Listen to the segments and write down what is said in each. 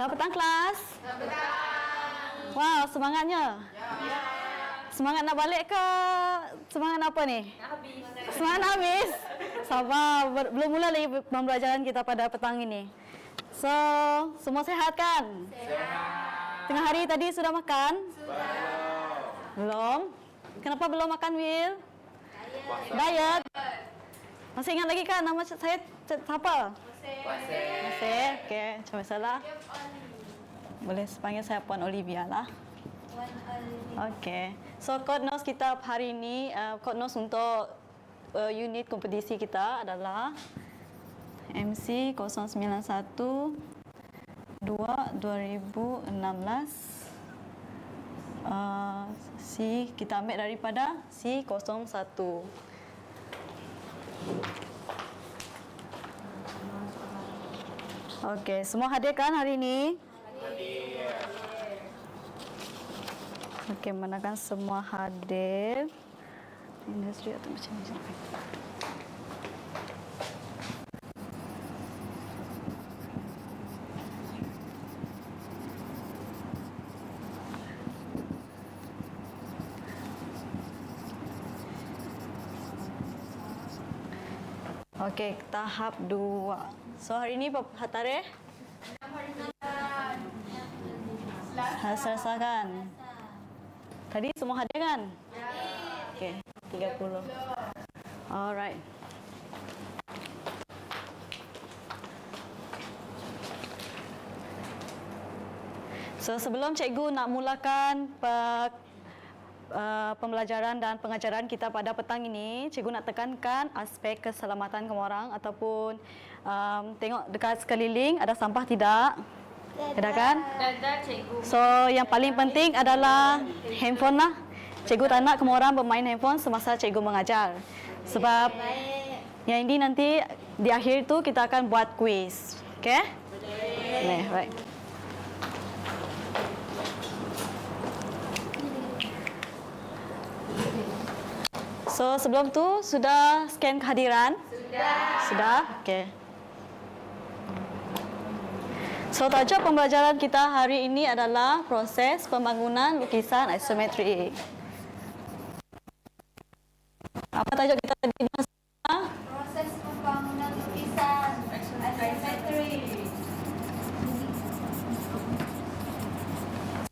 Selamat petang kelas. Selamat petang. Wow, semangatnya. Ya. Semangat nak balik ke semangat apa ni? Habis. Semangat nak habis. Sabar, belum mula lagi pembelajaran kita pada petang ini. So, semua sehat kan? Sehat. Tengah hari tadi sudah makan? Sudah. Belum? Kenapa belum makan, Will? Diet. Masih ingat lagi kan nama saya siapa? Masih. Okey, cuma salah. Boleh panggil saya Puan Olivia lah. Okey. So, code notes kita hari ini, code notes untuk unit kompetisi kita adalah MC 091 2016. C kita ambil daripada C01. Okey, semua hadir kan hari ini? Hadir. Okey, manakan semua hadir? Industri atau macam ni? Okey, tahap 2. So, hari ini berapa tarikh? 6 Selasa kan? Tadi semua hadir kan? Ya. Okey, 30. Alright. So, sebelum cikgu nak mulakan pembelajaran dan pengajaran kita pada petang ini, cikgu nak tekankan aspek keselamatan kamu orang ataupun tengok dekat sekeliling ada sampah tidak? Ada kan? Ada, cikgu. So, yang paling penting adalah handphone lah. Cikgu tak nak kamu orang bermain handphone semasa cikgu mengajar. Sebab yang ini nanti di akhir tu kita akan buat quiz. Okay? Boleh. Right. So, sebelum tu sudah scan kehadiran? Sudah. Okey. So, tajuk pembelajaran kita hari ini adalah proses pembangunan lukisan isometri. Apa tajuk kita tadi? Proses pembangunan lukisan isometri.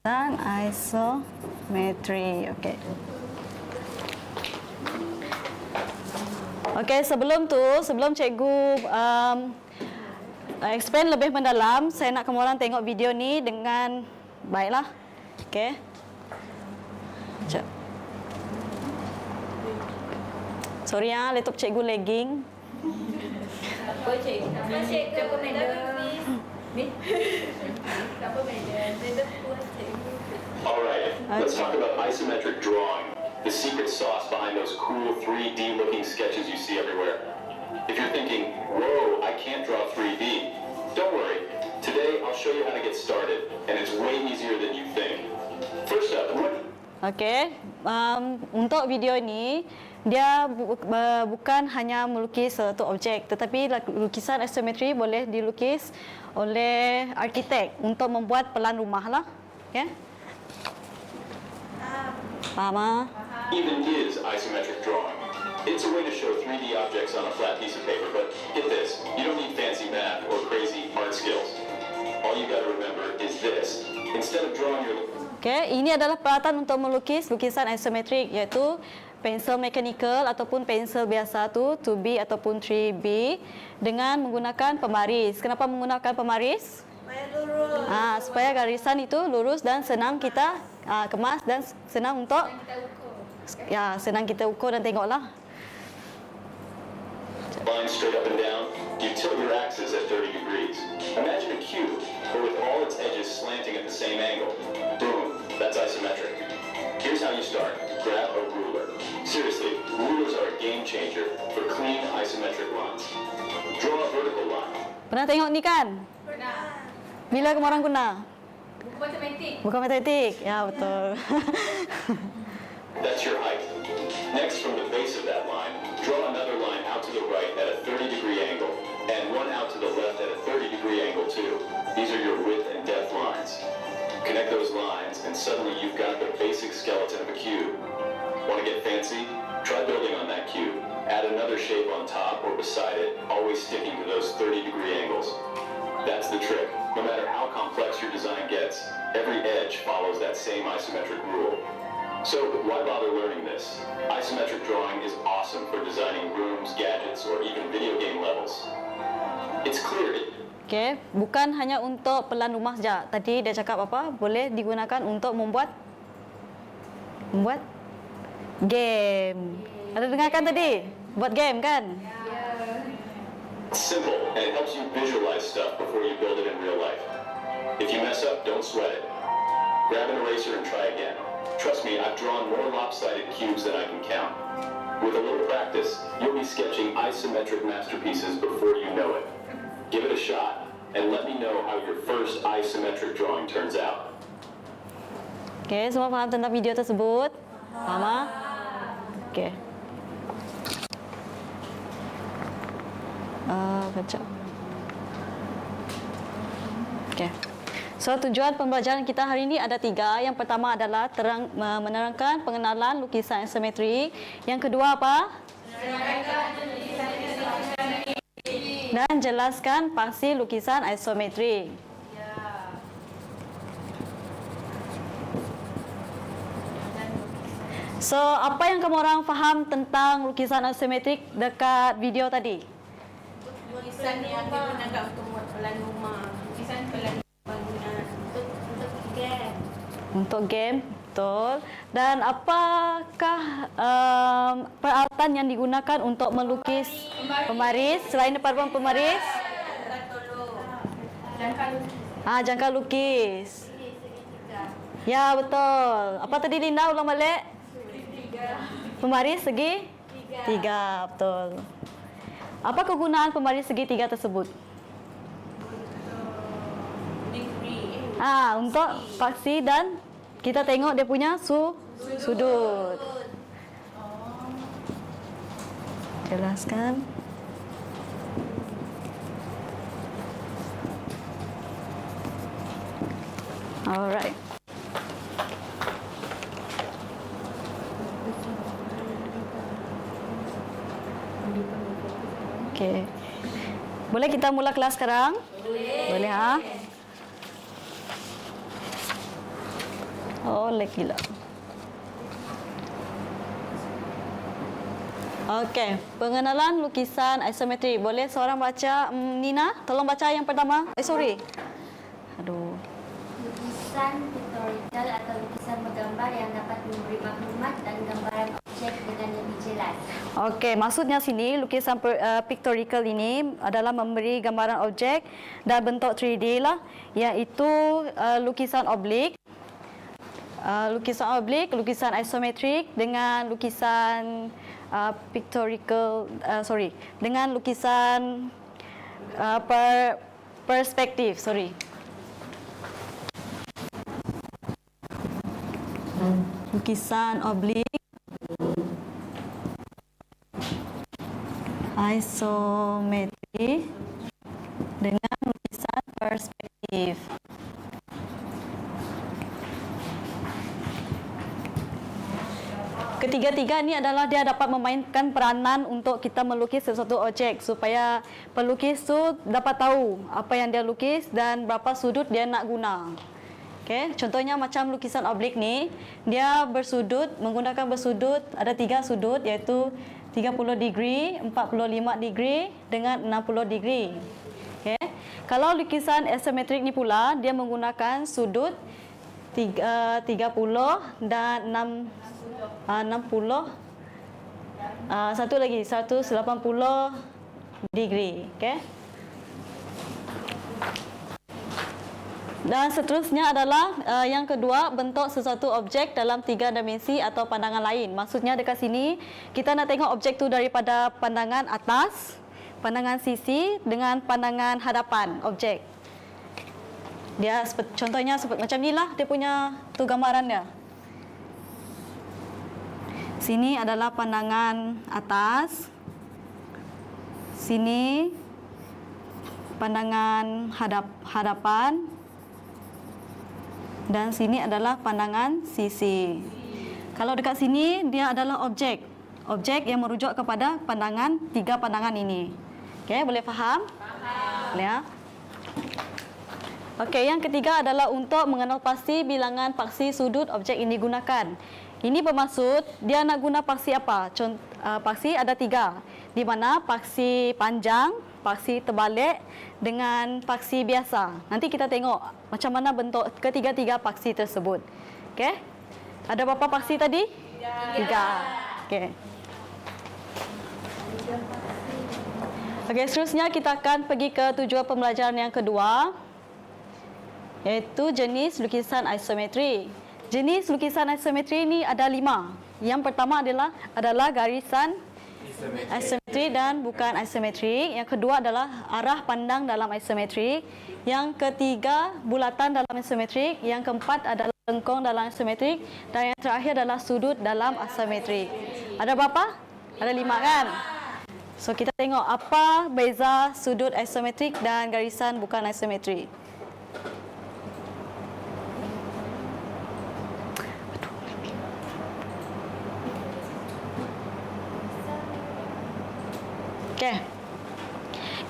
Dan isometri. Okey. Okey, sebelum cikgu explain lebih mendalam, saya nak kamu orang tengok video ni dengan baiklah. Okey. Sekejap. Sorry ya, laptop cikgu lagging. Apa cikgu? Apa cikgu? Apa beda? Alright, let's talk about isometric drawing. The secret sauce behind those cool 3D looking sketches you see everywhere. If you're thinking, whoa, I can't draw 3D, don't worry. Today I'll show you how to get started, and it's way easier than you think. First up, Okey, untuk video ini dia bukan hanya melukis satu objek, tetapi lukisan isometri boleh dilukis oleh arkitek untuk membuat pelan rumah lah. Okey? Faham? even is isometric drawing. It's a way to show 3D objects on a flat piece of paper, but get this, you don't need fancy math or crazy art skills. All you got to remember is this. Instead of drawing your... Okey, ini adalah peralatan untuk melukis lukisan isometrik, iaitu pensel mechanical ataupun pensel biasa tu 2B ataupun 3B dengan menggunakan pembaris. Kenapa menggunakan pembaris? Supaya lurus. Supaya garisan itu lurus dan senang kita kemas dan senang untuk senang kita ukur dan tengoklah. Line straight up and down, you tilt your axis at 30 degrees. Imagine a cube, but with all its edges slanting at the same angle. Boom, that's isometric. Here's how you start. Grab a ruler. Seriously, rulers are a game changer for clean isometric lines. Draw a vertical line. Pernah tengok ni kan? Pernah. Bila kamu orang guna? Buku matematik. Bukan matematik. Ya, betul. That's your height. Next, from the base of that line, draw another line out to the right at a 30-degree angle. and one out to the left at a 30-degree angle too. These are your width and depth lines. Connect those lines, and suddenly you've got the basic skeleton of a cube. Want to get fancy? Try building on that cube. Add another shape on top or beside it, always sticking to those 30-degree angles. That's the trick. No matter how complex your design gets, every edge follows that same isometric rule. So, why bother learning this? Isometric drawing is awesome for designing rooms, gadgets, or even video game levels. It's clear. Okey, bukan hanya untuk pelan rumah saja. Tadi dia cakap apa? Boleh digunakan untuk membuat game. Ada dengarkan tadi? Buat game kan? It's simple, and it helps you visualize stuff before you build it in real life. If you mess up, don't sweat it. Grab an eraser and try again. Trust me, I've drawn more lopsided cubes than I can count. With a little practice, you'll be sketching isometric masterpieces before you know it. Give it a shot, and let me know how your first isometric drawing turns out. Okey, semua faham tentang video tersebut? Faham ah? Okey. Kejap. Okey. So, tujuan pembelajaran kita hari ini ada 3. Yang pertama adalah menerangkan pengenalan lukisan asimetrik. Yang kedua apa? Dan jelaskan fungsi lukisan isometrik. So, apa yang kamu orang faham tentang lukisan asimetrik dekat video tadi? Lukisan yang digunakan untuk buat pelan rumah. Lukisan pelan bangunan. Untuk game. Untuk game, betul. Dan apakah peralatan yang digunakan untuk melukis pemaris selain daripada pemaris? Jangka lukis. Ya, betul. Apa tadi Linda ulang balik? Pemaris segi? 3, betul. Apa kegunaan pemaris segitiga tersebut? Untuk faksi dan kita tengok dia punya sudut. Jelaskan. Alright. Okey. Boleh kita mula kelas sekarang? Boleh ha? Oh, gila. Okey, pengenalan lukisan isometrik. Boleh seorang baca? Nina, tolong baca yang pertama. Sorry. Aduh. Lukisan pictorial atau lukisan menggambar yang dapat memberi maklumat dan gambaran objek dengan lebih jelas. Okey, maksudnya sini lukisan pictorial ini adalah memberi gambaran objek dan bentuk 3D lah, iaitu lukisan oblik. Lukisan isometrik dengan lukisan dengan lukisan perspektif, lukisan oblik, isometrik dengan lukisan perspektif. Ketiga-tiga ini adalah dia dapat memainkan peranan untuk kita melukis sesuatu objek supaya pelukis tu dapat tahu apa yang dia lukis dan berapa sudut dia nak guna. Okay, contohnya macam lukisan oblik ni, dia menggunakan bersudut, ada 3 sudut iaitu 30 degree, 45 degree dengan 60 degree. Okay. Kalau lukisan isometrik ni pula, dia menggunakan sudut 30 dan 60, satu lagi 180 degree. Okay. Dan seterusnya adalah yang kedua, bentuk sesuatu objek dalam 3 dimensi atau pandangan lain. Maksudnya dekat sini kita nak tengok objek tu daripada pandangan atas, pandangan sisi dengan pandangan hadapan objek. Dia contohnya macam ni lah dia punya tu gambaran dia. Sini adalah pandangan atas. Sini pandangan hadapan dan sini adalah pandangan sisi. Kalau dekat sini dia adalah objek yang merujuk kepada tiga pandangan ini. Okey, boleh faham? Faham. Ya. Okey, yang ketiga adalah untuk mengenal pasti bilangan paksi sudut objek yang digunakan. Ini bermaksud dia nak guna paksi apa? Paksi ada 3, di mana paksi panjang, paksi terbalik dengan paksi biasa. Nanti kita tengok macam mana bentuk ketiga-tiga paksi tersebut. Okey? Ada berapa paksi tadi? 3. Okey. Okey, seterusnya kita akan pergi ke tujuan pembelajaran yang kedua, iaitu jenis lukisan isometri. Jenis lukisan isometri ini ada 5. Yang pertama adalah garisan isometri dan bukan isometri. Yang kedua adalah arah pandang dalam isometri. Yang ketiga, bulatan dalam isometri. Yang keempat adalah lengkung dalam isometri. Dan yang terakhir adalah sudut dalam isometri. Ada berapa? Ada 5 kan? So kita tengok apa beza sudut isometrik dan garisan bukan isometri. Okey.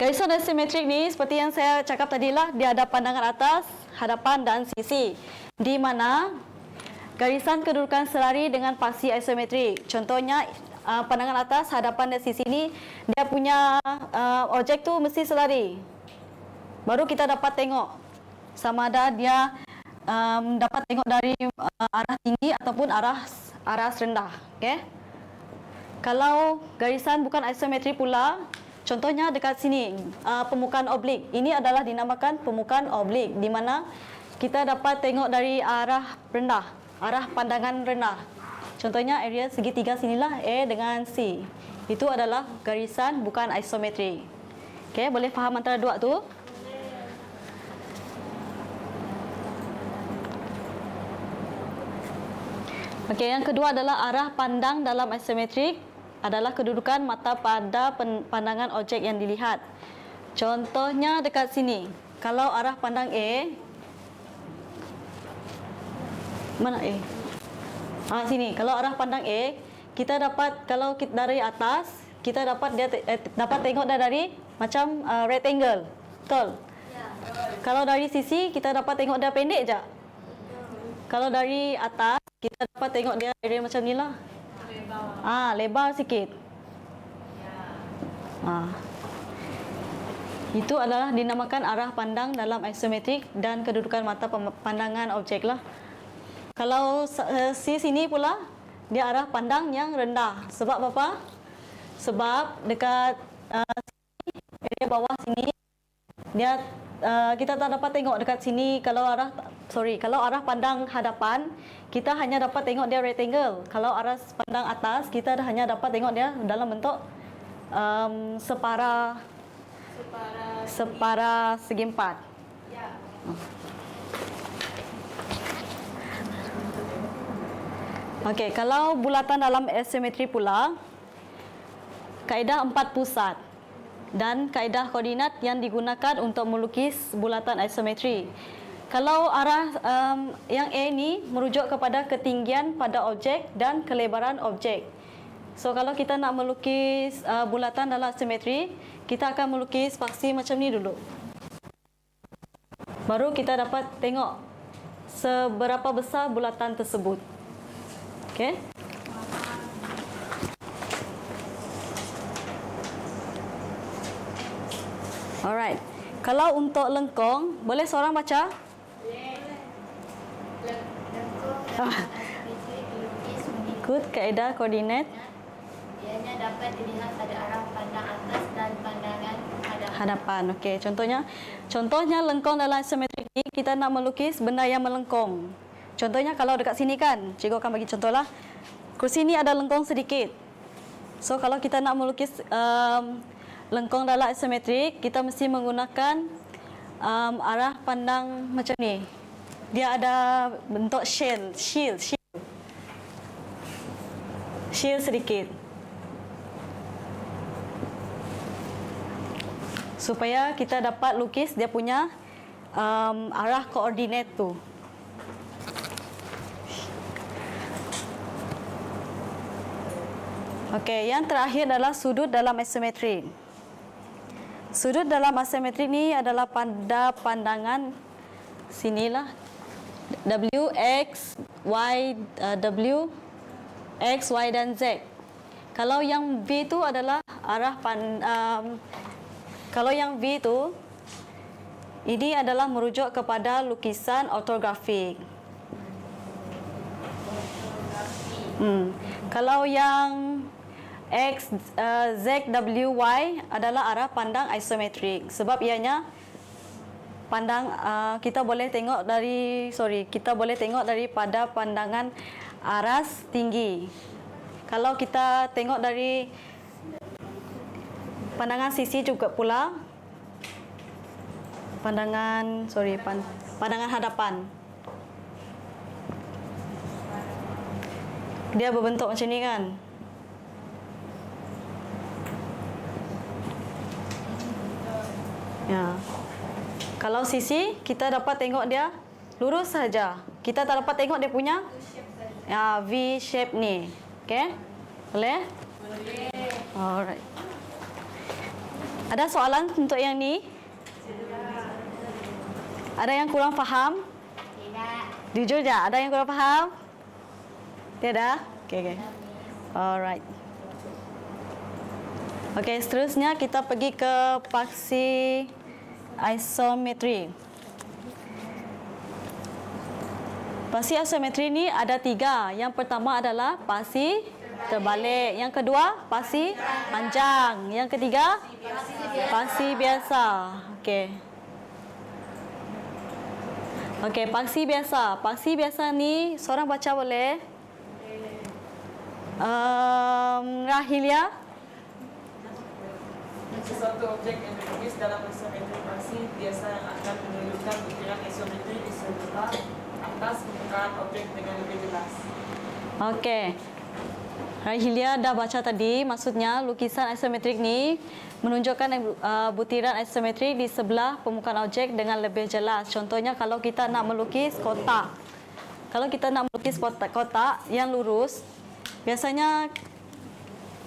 Garisan asimetrik ni seperti yang saya cakap tadilah, dia ada pandangan atas, hadapan dan sisi. Di mana garisan kedudukan selari dengan paksi asimetrik. Contohnya pandangan atas, hadapan dan sisi ni dia punya objek tu mesti selari. Baru kita dapat tengok sama ada dia dapat tengok dari arah tinggi ataupun arah rendah. Okey. Kalau garisan bukan isometri pula, contohnya dekat sini, permukaan oblik. Ini adalah dinamakan permukaan oblik, di mana kita dapat tengok dari arah rendah, arah pandangan rendah. Contohnya area segitiga sinilah, A dengan C. Itu adalah garisan bukan isometri. Okey, boleh faham antara dua tu? Okey, yang kedua adalah arah pandang dalam isometrik adalah kedudukan mata pada pandangan objek yang dilihat. Contohnya dekat sini, kalau arah pandang A, mana A? Sini. Kalau arah pandang A, kita dapat kalau kita dari atas, kita dapat dapat tengok dia dari macam rectangle. Betul? Ya. Kalau dari sisi, kita dapat tengok dia pendek je. Kalau dari atas, kita dapat tengok dia area macam ni lah. Lebar sikit. Itu adalah dinamakan arah pandang dalam isometrik dan kedudukan mata pandangan objek lah. Kalau sini pula, dia arah pandang yang rendah. Sebab apa? Sebab dekat area bawah sini, dia kita tak dapat tengok dekat sini. Kalau arah pandang hadapan, kita hanya dapat tengok dia rectangle. Kalau arah pandang atas, kita hanya dapat tengok dia dalam bentuk separa segi 4. Ya. Okey, kalau bulatan dalam asimetri pula, kaedah 4 pusat dan kaedah koordinat yang digunakan untuk melukis bulatan isometri. Kalau arah yang A ni merujuk kepada ketinggian pada objek dan kelebaran objek. So kalau kita nak melukis bulatan dalam asimetri, kita akan melukis paksi macam ni dulu. Baru kita dapat tengok seberapa besar bulatan tersebut. Okey? Alright. Kalau untuk lengkung, boleh seorang baca? Ikut kaedah koordinat. Ianya dapat dilihat pada arah pandang atas dan pandangan hadapan. Okey, contohnya lengkung dalam asimetrik ni, kita nak melukis benda yang melengkung. Contohnya kalau dekat sini kan, cikgu akan bagi contohlah. Kursi ni ada lengkung sedikit. So kalau kita nak melukis lengkung dalam asimetrik, kita mesti menggunakan arah pandang macam ni. Dia ada bentuk shield sedikit. supaya kita dapat lukis dia punya arah koordinat tu. Okey, yang terakhir adalah sudut dalam asimetri. Sudut dalam asimetri ni adalah pada pandangan sinilah W, X, Y, W, X, Y dan Z. Kalau yang V tu adalah arah kalau yang V tu ini adalah merujuk kepada lukisan ortografik. Kalau yang X, Z, W, Y adalah arah pandang isometrik sebab ianya pandang kita boleh tengok daripada pandangan aras tinggi. Kalau kita tengok dari pandangan sisi juga pula pandangan hadapan. Dia berbentuk macam ni kan? Ya. Kalau sisi kita dapat tengok dia lurus saja. Kita tak dapat tengok dia punya V shape ni. Okey? Boleh? Boleh. Alright. Ada soalan untuk yang ni? Ada yang kurang faham? Tidak. Jujur je, ada yang kurang faham? Tiada? Okey. Alright. Okey, seterusnya kita pergi ke paksi isometri. Paksi isometri ni ada 3. Yang pertama adalah paksi terbalik. Yang kedua, paksi panjang. Yang ketiga, paksi biasa. Okey. Okey, paksi biasa. Paksi biasa ni seorang baca boleh? Rahilia? Sesuatu objek yang dilukis dalam isometri paksi biasa yang akan menunjukkan butiran isometri di sebelah atas permukaan objek dengan lebih jelas. Okey. Rahilia dah baca tadi, maksudnya lukisan isometrik ni menunjukkan butiran isometri di sebelah permukaan objek dengan lebih jelas. Contohnya kalau kita nak melukis kotak. Kalau kita nak melukis kotak yang lurus, biasanya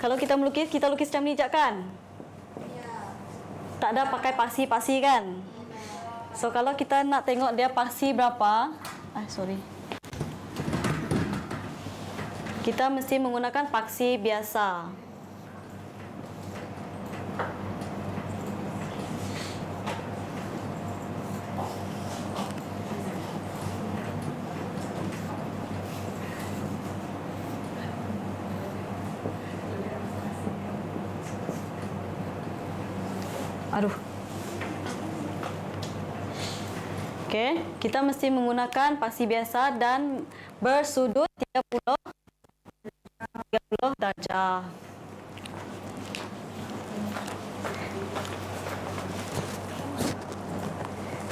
kalau kita melukis, kita lukis macam ni je kan? Tak ada pakai pasi-pasi kan? So kalau kita nak tengok dia pasi berapa, kita mesti menggunakan paksi biasa. Aduh. Okey, kita mesti menggunakan paksi biasa dan bersudut 30 darjah.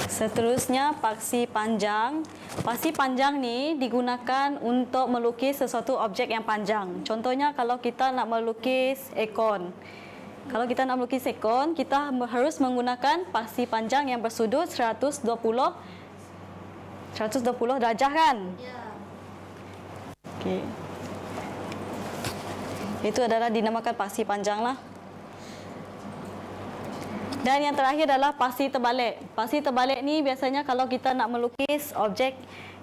Seterusnya paksi panjang. Paksi panjang ni digunakan untuk melukis sesuatu objek yang panjang. Contohnya kalau kita nak melukis ekor. Kalau kita nak melukis ekor, kita harus menggunakan paksi panjang yang bersudut 120 darjah kan? Ya. Okey. Itu adalah dinamakan paksi panjang lah. Dan yang terakhir adalah paksi terbalik. Paksi terbalik ni biasanya kalau kita nak melukis objek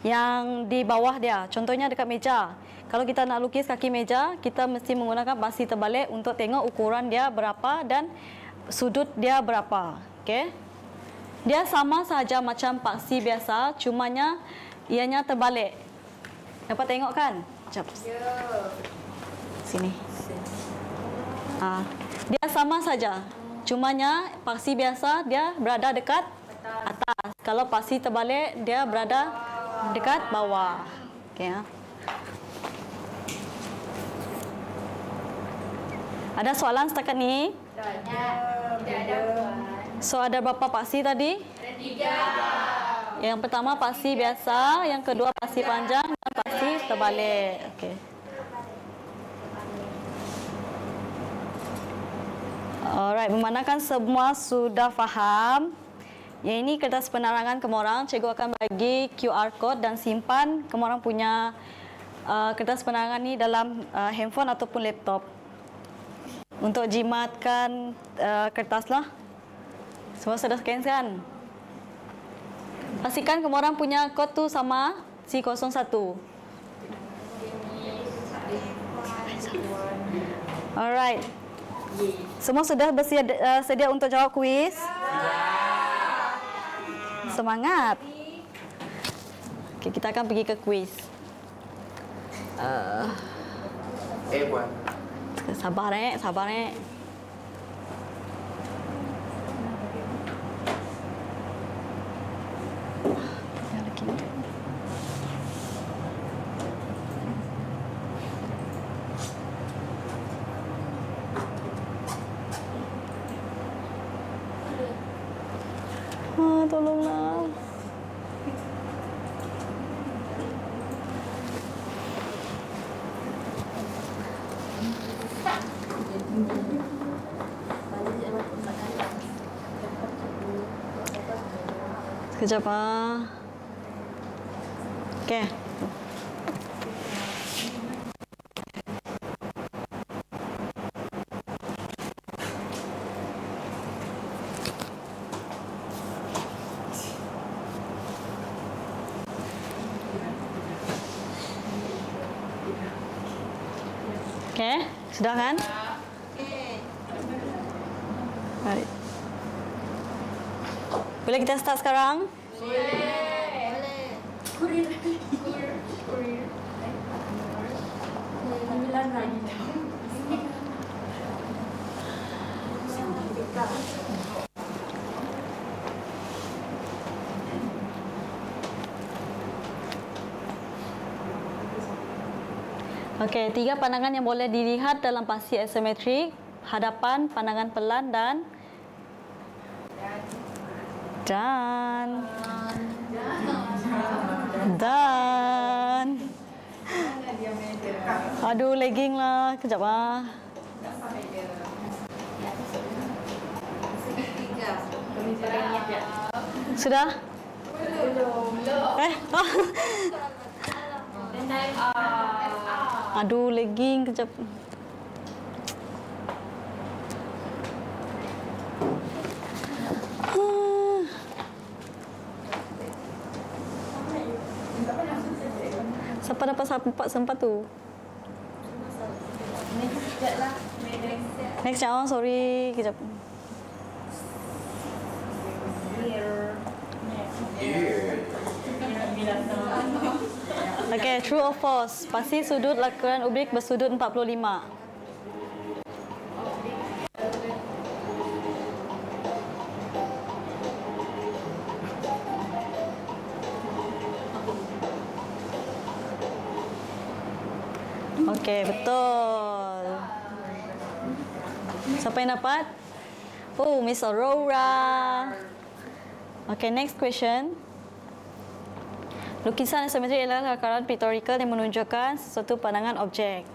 yang di bawah dia. Contohnya dekat meja. Kalau kita nak lukis kaki meja, kita mesti menggunakan paksi terbalik untuk tengok ukuran dia berapa dan sudut dia berapa. Okey. Dia sama saja macam paksi biasa, cumanya ianya terbalik. Dapat tengok kan? Jap. Sini. Dia sama saja. Cumanya paksi biasa dia berada dekat atas. Kalau paksi terbalik dia berada dekat bawah. Okey ya. Ada soalan setakat ni? Tidak ada. So ada berapa paksi tadi? Ada 3. Yang pertama paksi biasa, yang kedua paksi panjang dan paksi terbalik. Okey. Alright, memandangkan semua sudah faham. Yang ini kertas penerangan kamu orang. Cikgu akan bagi QR code dan simpan kamu orang punya kertas penerangan ni dalam handphone ataupun laptop. Untuk jimatkan kertas lah. Semua sudah scan kan? Pastikan kamu orang punya kod tu sama C01. Alright. Semua sudah sedia untuk jawab kuis? Semangat. Okay, kita akan pergi ke kuis. Puan. Sabar sabar tolonglah. Sekejap Okey. Okey, sudah kan? Baik. Boleh kita start sekarang? Okey, 3 pandangan yang boleh dilihat dalam pasti asimetrik. Hadapan, pandangan pelan dan aduh, lagging lah. Kejap Sudah? Aduh, lagging. Kejap. Siapa dapat sempat tu? Next jap, sorry. Kejap. Okay, true or false? Pasti sudut lakaran ublik bersudut 45. Okey, betul. Siapa yang dapat? Oh, Miss Aurora. Okay, next question. Lukisan asimetrik adalah lakaran pictorial yang menunjukkan sesuatu pandangan objek.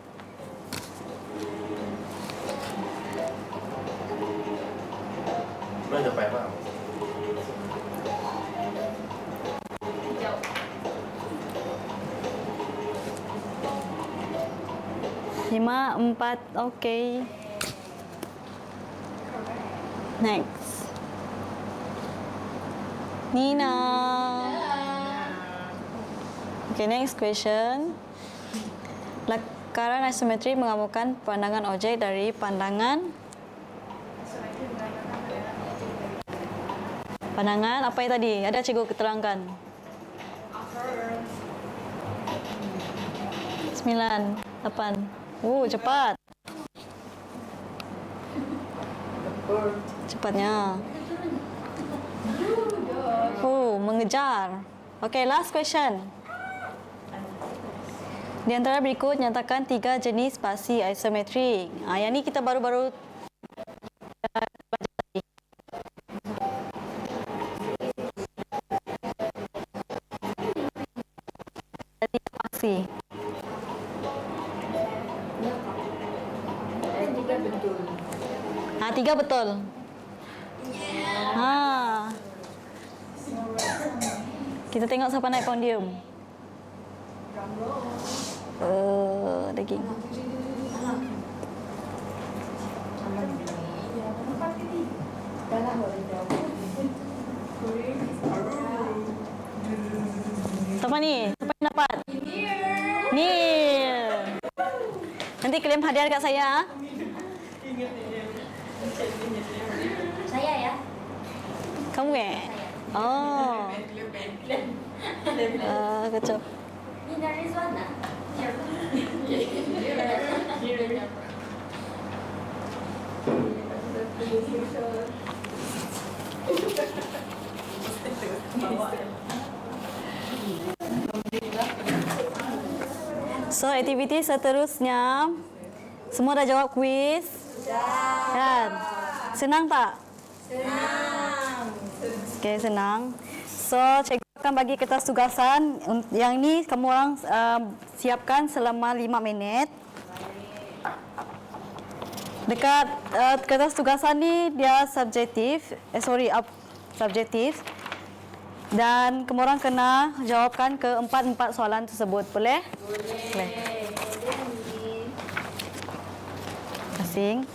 Mana dapat apa? Lima, 4, okay. Next. Nina. Okay, next question. Lakaran asimetrik menggabungkan pandangan objek dari pandangan apa yang tadi? Ada cikgu keterangkan. 9, 8. Oh, cepat. Cepatnya. Oh, mengejar. Okay, last question. Di antara berikut, nyatakan 3 jenis spasi asimetrik. Yang ni kita baru-baru spasi. 3 betul. Kita tengok siapa naik podium. Daging. Siapa ni? Siapa yang dapat? Nil. Nanti klaim hadiah dekat saya. Saya ya. Kamu Oh. Kacau. Ini dari Rizwana. So, aktiviti seterusnya. Semua dah jawab kuis? Kan? Senang tak? Senang. Okey, senang. So, cikgu akan bagi kertas tugasan. Yang ni kamu orang siapkan selama 5 minit. Dekat kertas tugasan ni dia subjektif. Subjektif. Dan kamu orang kena jawabkan ke 4 soalan tersebut. Boleh? Boleh. Asing.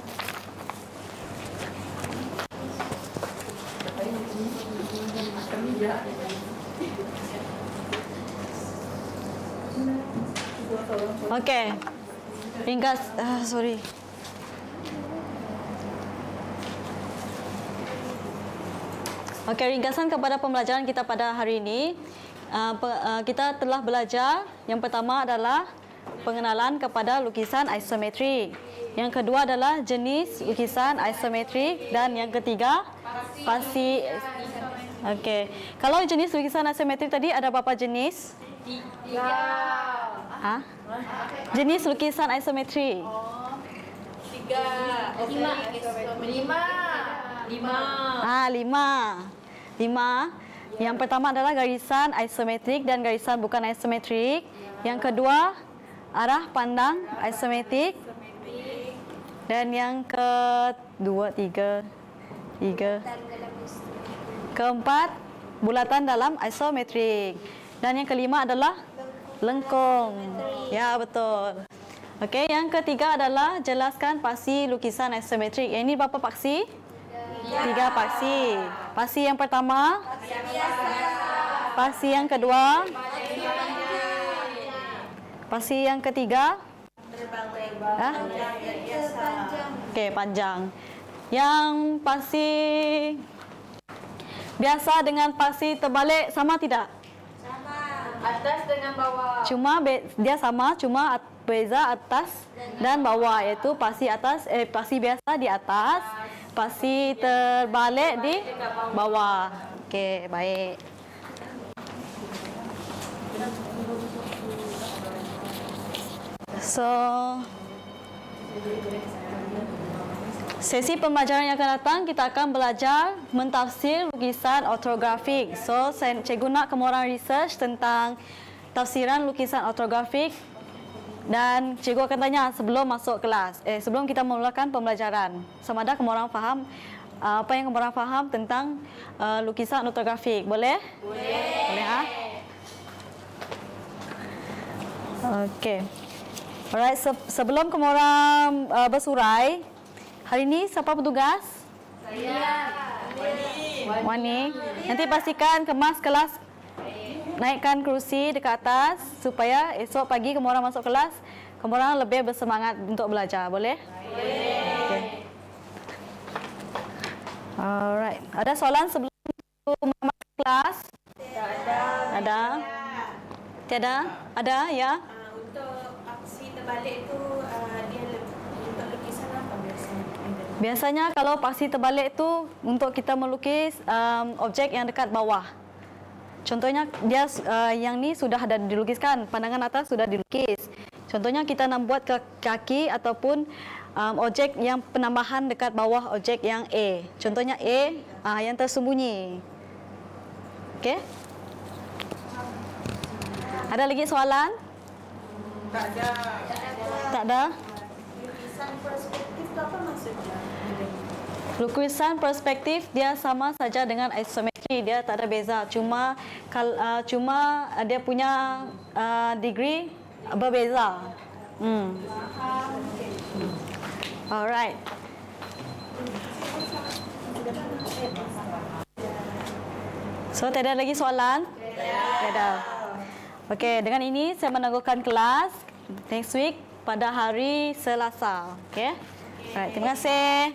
Okey. Ringkas, sorry. Okey, ringkasan kepada pembelajaran kita pada hari ini. Kita telah belajar yang pertama adalah pengenalan kepada lukisan isometrik. Yang kedua adalah jenis lukisan isometrik dan yang ketiga pasi. Okey. Kalau jenis lukisan isometrik tadi ada berapa jenis? 3. Jenis lukisan isometrik. 5. Yang pertama adalah garisan isometrik dan garisan bukan isometrik. Yang kedua arah pandang isometrik. Dan yang keempat bulatan dalam isometrik. Dan yang kelima adalah lengkung. Ya, betul. Okey, yang ketiga adalah jelaskan pasi lukisan isometrik. Ini berapa paksi? 3 paksi. Pasi yang pertama? Pasi yang kedua? Pasi yang ketiga? Okey, panjang. Yang pasi biasa dengan pasi terbalik sama tidak? Sama. Atas dengan bawah. Cuma dia sama, cuma beza atas dan bawah, iaitu pasi pasi biasa di atas, pasi terbalik di bawah. Okey, baik. So, sesi pembelajaran yang akan datang, kita akan belajar mentafsir lukisan ortografik. So, cikgu nak kamu orang research tentang tafsiran lukisan ortografik dan cikgu akan tanya sebelum masuk kelas. Sebelum kita memulakan pembelajaran. Sama ada kamu orang faham apa yang kamu orang faham tentang lukisan ortografik. Boleh? Boleh. Boleh, ha? Okey. Alright, sebelum kamu orang bersurai, hari ini siapa bertugas? Saya. Wani. Nanti pastikan kemas kelas, naikkan kerusi dekat atas supaya esok pagi kamu orang masuk kelas, kamu orang lebih bersemangat untuk belajar. Boleh? Boleh. Okay. Alright. Ada soalan sebelum masuk kelas? Ada. Tiada? Ada, ya? Untuk aksi terbalik tu dia untuk lukisan apa biasanya? Biasanya kalau paksi terbalik tu untuk kita melukis objek yang dekat bawah. Contohnya dia yang ni sudah ada dilukiskan, pandangan atas sudah dilukis. Contohnya kita nak buat kaki ataupun objek yang penambahan dekat bawah objek yang A. Contohnya A yang tersembunyi. Okey? Ada lagi soalan? Tak ada. Tak ada? Lukisan perspektif tu apa maksudnya? Lukisan perspektif dia sama saja dengan isometri, dia tak ada beza. Cuma dia punya degree berbeza. Alright. So, tiada lagi soalan? Tiada. Okey, dengan ini saya menangguhkan kelas next week pada hari Selasa. Okey? Alright, terima kasih.